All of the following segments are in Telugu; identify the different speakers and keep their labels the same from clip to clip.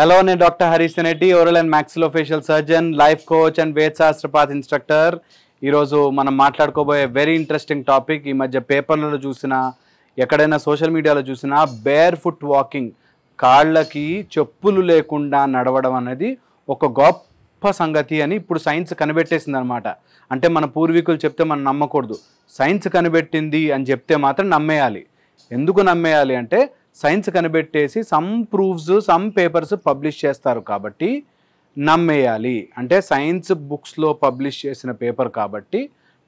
Speaker 1: హలో, నేను doctor Harish Senetti, oral and maxillofacial surgeon, life coach and Veda Shastrapath instructor. ఈరోజు మనం మాట్లాడుకోబోయే వెరీ ఇంట్రెస్టింగ్ టాపిక్. ఈ మధ్య పేపర్లలో చూసినా, ఎక్కడైనా సోషల్ మీడియాలో చూసినా, బేర్ ఫుట్ వాకింగ్, కాళ్ళకి చెప్పులు లేకుండా నడవడం అనేది ఒక గొప్ప సంగతి అని ఇప్పుడు సైన్స్ కనిపెట్టేసింది అనమాట. అంటే మన పూర్వీకులు చెప్తే మనం నమ్మకూడదు, సైన్స్ కనిపెట్టింది అని చెప్తే మాత్రం నమ్మేయాలి. ఎందుకు నమ్మేయాలి అంటే, సైన్స్ కనిపెట్టేసి some proofs, some papers publish చేస్తారు కాబట్టి నమ్మేయాలి. అంటే సైన్స్ బుక్స్లో పబ్లిష్ చేసిన పేపర్ కాబట్టి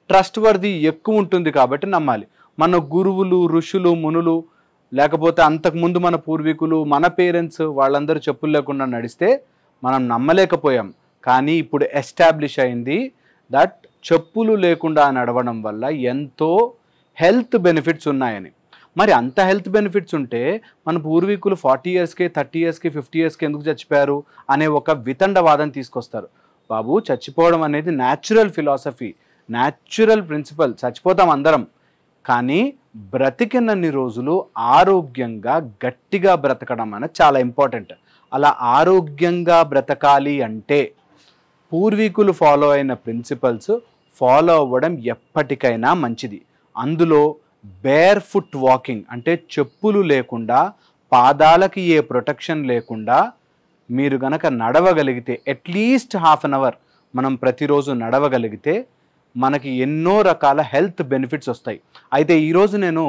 Speaker 1: ట్రస్ట్ వర్ది ఎక్కువ ఉంటుంది కాబట్టి నమ్మాలి. మన గురువులు, ఋషులు, మునులు, లేకపోతే అంతకుముందు మన పూర్వీకులు, మన పేరెంట్స్ వాళ్ళందరూ చెప్పులు లేకుండా నడిస్తే మనం నమ్మలేకపోయాం. కానీ ఇప్పుడు ఎస్టాబ్లిష్ అయింది దట్ చెప్పులు లేకుండా నడవడం వల్ల ఎంతో హెల్త్ బెనిఫిట్స్ ఉన్నాయని. మరి అంత హెల్త్ బెనిఫిట్స్ ఉంటే మన పూర్వీకులు 40 ఇయర్స్కి, 30 ఇయర్స్కి, 50 ఇయర్స్కి ఎందుకు చచ్చిపోయారు అనే ఒక వితండవాదం తీసుకొస్తారు. బాబు, చచ్చిపోవడం అనేది న్యాచురల్ ఫిలాసఫీ, న్యాచురల్ ప్రిన్సిపల్. చచ్చిపోతాం అందరం, కానీ బ్రతికినన్ని రోజులు ఆరోగ్యంగా గట్టిగా బ్రతకడం అనేది చాలా ఇంపార్టెంట్. అలా ఆరోగ్యంగా బ్రతకాలి అంటే పూర్వీకులు ఫాలో అయిన ప్రిన్సిపల్స్ ఫాలో అవ్వడం ఎప్పటికైనా మంచిది. అందులో బేర్ ఫుట్ వాకింగ్ అంటే చెప్పులు లేకుండా, పాదాలకి ఏ ప్రొటెక్షన్ లేకుండా మీరు గనక నడవగలిగితే, అట్లీస్ట్ హాఫ్ అన్ అవర్ మనం ప్రతిరోజు నడవగలిగితే మనకి ఎన్నో రకాల హెల్త్ బెనిఫిట్స్ వస్తాయి. అయితే ఈరోజు నేను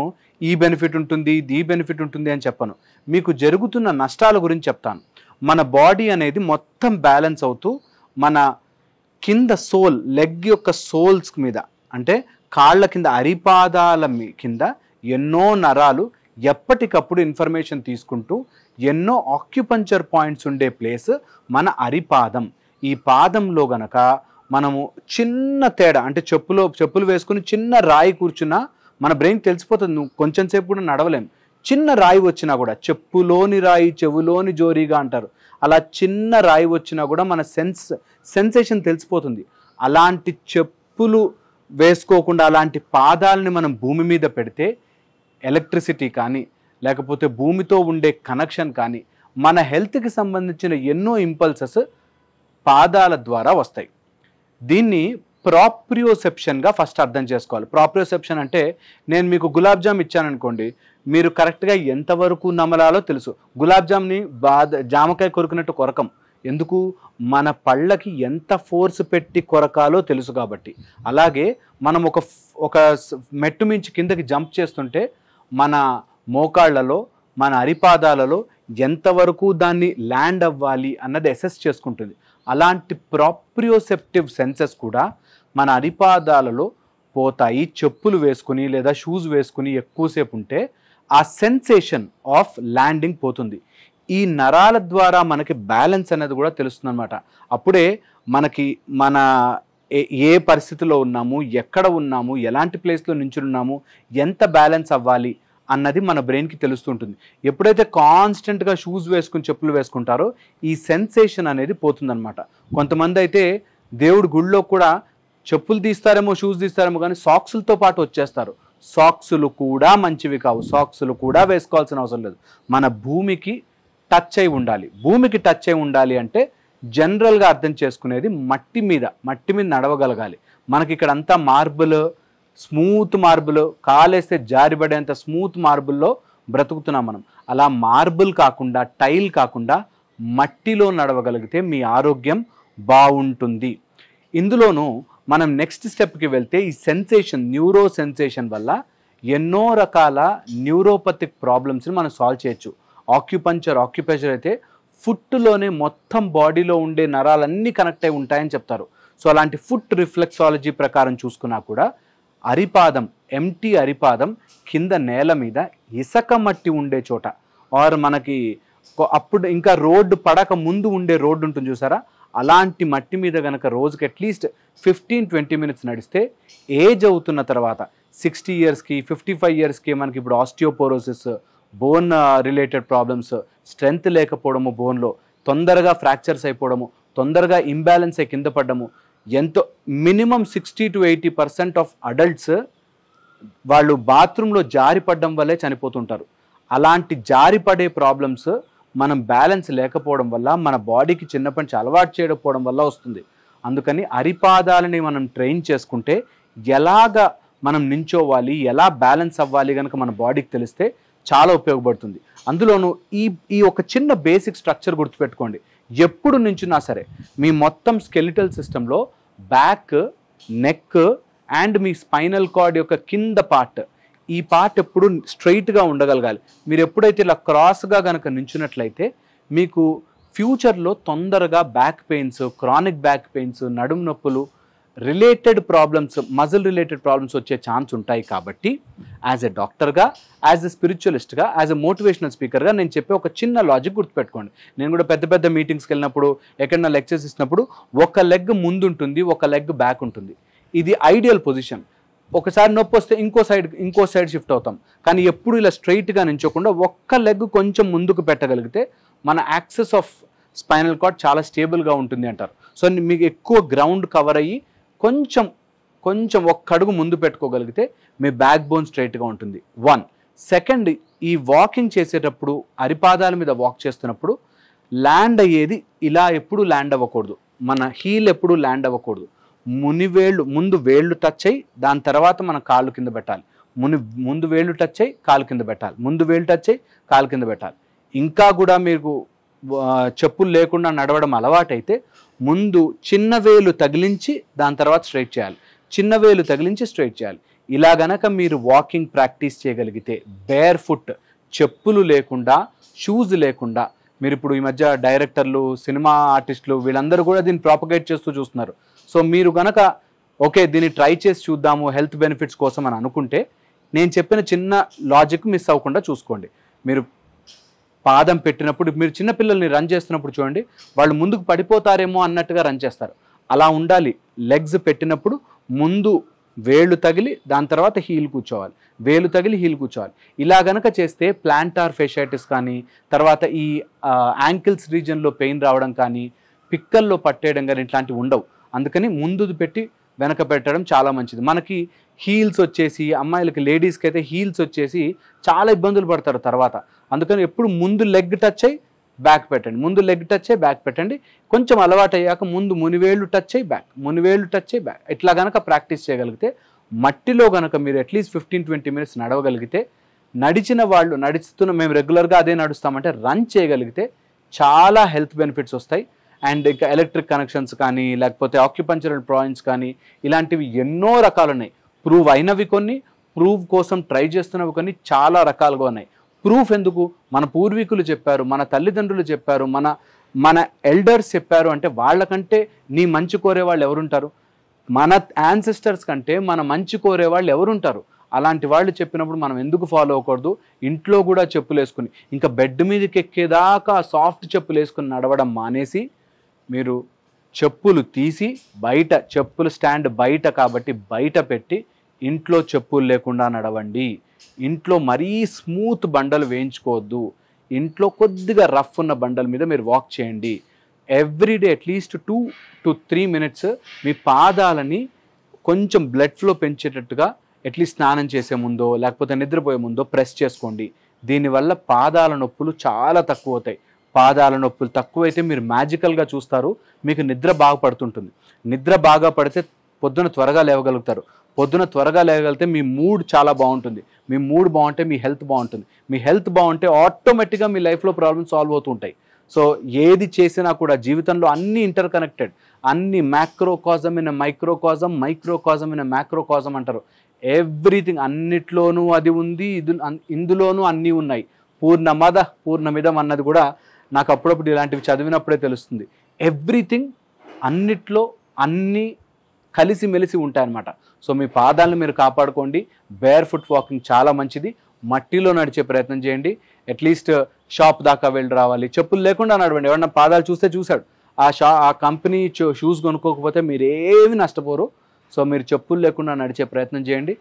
Speaker 1: ఈ బెనిఫిట్ ఉంటుంది, ఈ బెనిఫిట్ ఉంటుంది అని చెప్పను. మీకు జరుగుతున్న నష్టాల గురించి చెప్తాను. మన బాడీ అనేది మొత్తం బ్యాలెన్స్ అవుతూ మన కింద సోల్, లెగ్ యొక్క సోల్స్ మీద, అంటే కాళ్ళ కింద, అరిపాదాల కింద ఎన్నో నరాలు ఎప్పటికప్పుడు ఇన్ఫర్మేషన్ తీసుకుంటూ, ఎన్నో ఆక్యుపంచర్ పాయింట్స్ ఉండే ప్లేస్ మన అరిపాదం. ఈ పాదంలో గనక మనము చిన్న తేడా, అంటే చెప్పులు వేసుకుని చిన్న రాయి కూర్చున్నా మన బ్రెయిన్ తెలిసిపోతుంది, నువ్వు కొంచెం సేపు కూడా నడవలేం. చిన్న రాయి వచ్చినా కూడా, చెప్పులోని రాయి చెవులోని జోరీగా అంటారు, అలా చిన్న రాయి వచ్చినా కూడా మన సెన్సేషన్ తెలిసిపోతుంది. అలాంటి చెప్పులు వేసుకోకుండా అలాంటి పాదాలని మనం భూమి మీద పెడితే ఎలక్ట్రిసిటీ కానీ, లేకపోతే భూమితో ఉండే కనెక్షన్ కానీ, మన హెల్త్కి సంబంధించిన ఎన్నో ఇంపల్సెస్ పాదాల ద్వారా వస్తాయి. దీన్ని ప్రాప్రియోసెప్షన్గా ఫస్ట్ అర్థం చేసుకోవాలి. ప్రాప్రియోసెప్షన్ అంటే, నేను మీకు గులాబ్ జామ్ ఇచ్చాననుకోండి, మీరు కరెక్ట్గా ఎంతవరకు నమలాలో తెలుసు. గులాబ్ జామ్ని జామకాయ కొరుకున్నట్టు కొరకం. ఎందుకు? మన పళ్ళకి ఎంత ఫోర్స్ పెట్టి కొరకాలో తెలుసు కాబట్టి. అలాగే మనం ఒక మెట్టు మించి కిందకి జంప్ చేస్తుంటే మన మోకాళ్ళలో, మన అరిపాదాలలో ఎంతవరకు దాన్ని ల్యాండ్ అవ్వాలి అన్నది అసెస్ చేసుకుంటుంది. అలాంటి ప్రాప్రియోసెప్టివ్ సెన్సెస్ కూడా మన అరిపాదాలలో పోతాయి. చెప్పులు వేసుకుని లేదా షూస్ వేసుకుని ఎక్కువసేపు ఉంటే ఆ సెన్సేషన్ ఆఫ్ ల్యాండింగ్ పోతుంది. ఈ నరాల ద్వారా మనకి బ్యాలెన్స్ అనేది కూడా తెలుస్తుంది అనమాట. అప్పుడే మనకి మన ఏ పరిస్థితిలో ఉన్నాము, ఎక్కడ ఉన్నాము, ఎలాంటి ప్లేస్లో నించున్నాము, ఎంత బ్యాలెన్స్ అవ్వాలి అన్నది మన బ్రెయిన్కి తెలుస్తుంటుంది. ఎప్పుడైతే కాన్స్టెంట్గా షూస్ వేసుకుని చెప్పులు వేసుకుంటారో ఈ సెన్సేషన్ అనేది పోతుందన్నమాట. కొంతమంది అయితే దేవుడి గుళ్ళో కూడా చెప్పులు తీస్తారేమో, షూస్ తీస్తారేమో, కానీ సాక్సులతో పాటు వచ్చేస్తారు. సాక్సులు కూడా మంచివి కావు, సాక్సులు కూడా వేసుకోవాల్సిన అవసరం లేదు. మన భూమికి టచ్ అయి ఉండాలి. భూమికి టచ్ అయి ఉండాలి అంటే జనరల్గా అర్థం చేసుకునేది మట్టి మీద నడవగలగాలి. మనకి ఇక్కడ అంతా మార్బుల్, స్మూత్ మార్బుల్, కాలేస్తే జారిపడేంత స్మూత్ మార్బుల్లో బ్రతుకుతున్నాం మనం. అలా మార్బుల్ కాకుండా, టైల్ కాకుండా మట్టిలో నడవగలిగితే మీ ఆరోగ్యం బాగుంటుంది. ఇందులోనూ మనం నెక్స్ట్ స్టెప్కి వెళ్తే ఈ సెన్సేషన్, న్యూరో సెన్సేషన్ వల్ల ఎన్నో రకాల న్యూరోపతిక్ ప్రాబ్లమ్స్ని మనం సాల్వ్ చేయొచ్చు. ఆక్యుపంచర్ అయితే ఫుట్లోనే మొత్తం బాడీలో ఉండే నరాలన్నీ కనెక్ట్ అయి ఉంటాయని చెప్తారు. సో అలాంటి ఫుట్ రిఫ్లెక్సాలజీ ప్రకారం చూసుకున్నా కూడా అరిపాదం, ఎంటీ అరిపాదం కింద నేల మీద ఇసక మట్టి ఉండే చోట, ఆర్ మనకి అప్పుడు ఇంకా రోడ్డు పడక ముందు ఉండే రోడ్డు ఉంటుంది చూసారా, అలాంటి మట్టి మీద కనుక రోజుకి అట్లీస్ట్ 15-20 మినిట్స్ నడిస్తే ఏజ్ అవుతున్న తర్వాత 60 ఇయర్స్కి, 55 ఇయర్స్కి మనకి ఇప్పుడు osteoporosis, bone related problems, strength లేకపోవడము, బోన్లో తొందరగా ఫ్రాక్చర్స్ అయిపోవడము, తొందరగా ఇంబ్యాలెన్స్ అయి కింద పడ్డము, ఎంతో మినిమం 60-80% ఆఫ్ అడల్ట్స్ వాళ్ళు బాత్రూంలో జారిపడడం వల్లే చనిపోతుంటారు. అలాంటి జారిపడే ప్రాబ్లమ్స్ మనం బ్యాలెన్స్ లేకపోవడం వల్ల, మన బాడీకి చిన్నప్పటి నుంచి అలవాటు చేయకపోవడం వల్ల వస్తుంది. అందుకని అరిపాదాలని మనం ట్రైన్ చేసుకుంటే ఎలాగ మనం నించోవాలి, ఎలా బ్యాలెన్స్ అవ్వాలి కనుక మన బాడీకి తెలిస్తే చాలా ఉపయోగపడుతుంది. అందులోనూ ఈ ఒక చిన్న బేసిక్ స్ట్రక్చర్ గుర్తుపెట్టుకోండి. ఎప్పుడు నించున్నా సరే మీ మొత్తం స్కెలిటల్ సిస్టంలో back, neck and me spinal cord యొక్క కింద పార్ట్, ఈ పార్ట్ ఎప్పుడు స్ట్రైట్గా ఉండగలగాలి. మీరు ఎప్పుడైతే ఇలా క్రాస్గా కనుక నించున్నట్లయితే మీకు ఫ్యూచర్లో తొందరగా back pains, chronic back pains, నడుము నొప్పులు, related problems, muscle related problems వచ్చే ఛాన్స్ ఉంటాయి. కాబట్టి యాజ్ ఎ డాక్టర్గా, యాజ్ ఎ స్పిరిచువలిస్ట్గా, యాజ్ ఎ మోటివేషనల్ స్పీకర్గా నేను చెప్పే ఒక చిన్న లాజిక్ గుర్తుపెట్టుకోండి. నేను కూడా పెద్ద పెద్ద మీటింగ్స్కి వెళ్ళినప్పుడు, ఎక్కడైనా లెక్చర్స్ ఇచ్చినప్పుడు ఒక లెగ్ ముందు ఉంటుంది, ఒక లెగ్ బ్యాక్ ఉంటుంది. ఇది ఐడియల్ పొజిషన్. ఒకసారి నొప్పి వస్తే ఇంకో సైడ్ షిఫ్ట్ అవుతాం. కానీ ఎప్పుడు ఇలా స్ట్రైట్గా నించోకుండా ఒక్క లెగ్ కొంచెం ముందుకు పెట్టగలిగితే మన యాక్సెస్ ఆఫ్ స్పైనల్ కార్డ్ చాలా స్టేబుల్గా ఉంటుంది అంటారు. సో మీకు ఎక్కువ గ్రౌండ్ కవర్ అయ్యి కొంచెం ఒక్క అడుగు ముందు పెట్టుకోగలిగితే మీ బ్యాక్ బోన్ స్ట్రైట్గా ఉంటుంది. 1. సెకండ్, ఈ వాకింగ్ చేసేటప్పుడు, అరిపాదాల మీద వాక్ చేస్తున్నప్పుడు ల్యాండ్ అయ్యేది ఇలా ఎప్పుడు ల్యాండ్ అవ్వకూడదు. మన హీల్ ఎప్పుడు ల్యాండ్ అవ్వకూడదు. ముందు వేళ్ళు టచ్ అయ్యి దాని తర్వాత మన కాళ్ళు కింద పెట్టాలి. ముందు వేళ్ళు టచ్ అయ్యి కాలు కింద పెట్టాలి. ముందు వేళ్ళు టచ్ అయ్యి కాలు కింద పెట్టాలి. ఇంకా కూడా మీకు చెప్పులు లేకుండా నడవడం అలవాటైతే ముందు చిన్న వేలు తగిలించి దాని తర్వాత స్ట్రైట్ చేయాలి. చిన్న వేలు తగిలించి స్ట్రైట్ చేయాలి. ఇలా గనక మీరు వాకింగ్ ప్రాక్టీస్ చేయగలిగితే, బేర్ ఫుట్, చెప్పులు లేకుండా, షూస్ లేకుండా, మీరు ఇప్పుడు ఈ మధ్య డైరెక్టర్లు, సినిమా ఆర్టిస్టులు వీళ్ళందరూ కూడా దీన్ని ప్రాపగేట్ చేస్తూ చూస్తున్నారు. సో మీరు గనక ఓకే దీన్ని ట్రై చేసి చూద్దాము హెల్త్ బెనిఫిట్స్ కోసం అని అనుకుంటే, నేను చెప్పిన చిన్న లాజిక్ మిస్ అవ్వకుండా చూసుకోండి. మీరు పాదం పెట్టినప్పుడు, మీరు చిన్నపిల్లల్ని రన్ చేస్తున్నప్పుడు చూడండి, వాళ్ళు ముందుకు పడిపోతారేమో అన్నట్టుగా రన్ చేస్తారు. అలా ఉండాలి. లెగ్స్ పెట్టినప్పుడు ముందు వేళ్ళు తగిలి దాని తర్వాత హీల్ కూర్చోవాలి, వేలు తగిలి హీల్ కూర్చోవాలి. ఇలా గనక చేస్తే ప్లాంటార్ ఫెషైటిస్ కానీ, తర్వాత ఈ యాంకిల్స్ రీజన్లో పెయిన్ రావడం కానీ, పిక్కల్లో పట్టేయడం కానీ ఇట్లాంటివి ఉండవు. అందుకని ముందు పెట్టి వెనక పెట్టడం చాలా మంచిది. మనకి హీల్స్ వచ్చేసి, అమ్మాయిలకి, లేడీస్కి అయితే హీల్స్ వచ్చేసి చాలా ఇబ్బందులు పడతారు తర్వాత. అందుకని ఎప్పుడు ముందు లెగ్ టచ్ అయ్యి బ్యాక్ పెట్టండి, ముందు లెగ్ టచ్ అయ్యి బ్యాక్ పెట్టండి. కొంచెం అలవాటు అయ్యాక ముందు మునివేళ్ళు టచ్ అయ్యి బ్యాక్, మునివేళ్ళు టచ్ అయ్యి బ్యాక్. ఇట్లా కనుక ప్రాక్టీస్ చేయగలిగితే, మట్టిలో కనుక మీరు అట్లీస్ట్ 15-20 మినిట్స్ నడవగలిగితే, మేము రెగ్యులర్గా అదే నడుస్తామంటే రన్ చేయగలిగితే చాలా హెల్త్ బెనిఫిట్స్ వస్తాయి. అండ్ ఇంకా ఎలక్ట్రిక్ కనెక్షన్స్ కానీ, లేకపోతే ఆక్యుపంచరల్ పాయింట్స్ కానీ, ఇలాంటివి ఎన్నో రకాలు ఉన్నాయి. ప్రూవ్ అయినవి కొన్ని, ప్రూవ్ కోసం ట్రై చేస్తున్నవి కొన్ని, చాలా రకాలుగా ఉన్నాయి. ప్రూఫ్ ఎందుకు? మన పూర్వీకులు చెప్పారు, మన తల్లిదండ్రులు చెప్పారు, మన ఎల్డర్స్ చెప్పారు అంటే వాళ్ళకంటే నీ మంచి కోరే వాళ్ళు ఎవరుంటారు? మన యాన్సిస్టర్స్ కంటే మన మంచి కోరే వాళ్ళు ఎవరుంటారు? అలాంటి వాళ్ళు చెప్పినప్పుడు మనం ఎందుకు ఫాలో అవ్వకూడదు? ఇంట్లో కూడా చెప్పులు వేసుకుని, ఇంకా బెడ్ మీదకి ఎక్కేదాకా సాఫ్ట్ చెప్పులు వేసుకుని నడవడం మానేసి, మీరు చెప్పులు తీసి బయట, చెప్పులు స్టాండ్ బయట కాబట్టి బయట పెట్టి ఇంట్లో చెప్పులు లేకుండా నడవండి. ఇంట్లో మరీ స్మూత్ బండలు వేయించుకోవద్దు. ఇంట్లో కొద్దిగా రఫ్ ఉన్న బండల మీద మీరు వాక్ చేయండి. ఎవ్రీడే అట్లీస్ట్ 2 to 3 మినిట్స్ మీ పాదాలని కొంచెం బ్లడ్ ఫ్లో పెంచేటట్టుగా అట్లీస్ట్ స్నానం చేసే ముందో లేకపోతే నిద్రపోయే ముందో ప్రెస్ చేసుకోండి. దీనివల్ల పాదాల నొప్పులు చాలా తక్కువ అవుతాయి. పాదాల నొప్పులు తక్కువైతే మీరు మ్యాజికల్గా చూస్తారు, మీకు నిద్ర బాగా పడుతుంటుంది. నిద్ర బాగా పడితే పొద్దున త్వరగా లేవగలుగుతారు. పొద్దున త్వరగా లేవగలిగితే మీ మూడ్ చాలా బాగుంటుంది. మీ మూడ్ బాగుంటే మీ హెల్త్ బాగుంటుంది. మీ హెల్త్ బాగుంటే ఆటోమేటిక్గా మీ లైఫ్లో ప్రాబ్లమ్స్ సాల్వ్ అవుతూ ఉంటాయి. సో ఏది చేసినా కూడా జీవితంలో అన్నీ ఇంటర్ కనెక్టెడ్, అన్ని macrocosm in microcosm, microcosm in macrocosm అంటారు. ఎవ్రీథింగ్, అన్నిట్లోనూ అది ఉంది, ఇందులోనూ అన్నీ ఉన్నాయి. పూర్ణమద పూర్ణమిదం అన్నది కూడా నాకు అప్పుడప్పుడు ఇలాంటివి చదివినప్పుడే తెలుస్తుంది. ఎవ్రీథింగ్, అన్నిట్లో అన్నీ కలిసిమెలిసి ఉంటాయన్నమాట. సో మీ పాదాలను మీరు కాపాడుకోండి. బేర్ ఫుట్ వాకింగ్ చాలా మంచిది. మట్టిలో నడిచే ప్రయత్నం చేయండి. అట్లీస్ట్ షాప్ దాకా వెళ్ళి రావాలి, చెప్పులు లేకుండా నడవండి. ఎవరన్నా పాదాలు చూశాడు, ఆ కంపెనీ షూస్ కొనుక్కోకపోతే మీరు ఏమి నష్టపోరు. సో మీరు చెప్పులు లేకుండా నడిచే ప్రయత్నం చేయండి.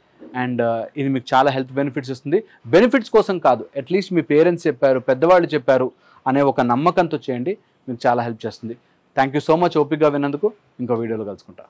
Speaker 1: అండ్ ఇది మీకు చాలా హెల్త్ బెనిఫిట్స్ ఇస్తుంది. బెనిఫిట్స్ కోసం కాదు, అట్లీస్ట్ మీ పేరెంట్స్ చెప్పారు, పెద్దవాళ్ళు చెప్పారు అనే ఒక నమ్మకంతో చేయండి, మీకు చాలా హెల్ప్ చేస్తుంది. థ్యాంక్ యూ సో మచ్ ఓపికగా విన్నందుకు. ఇంకో వీడియోలో కలుసుకుంటా.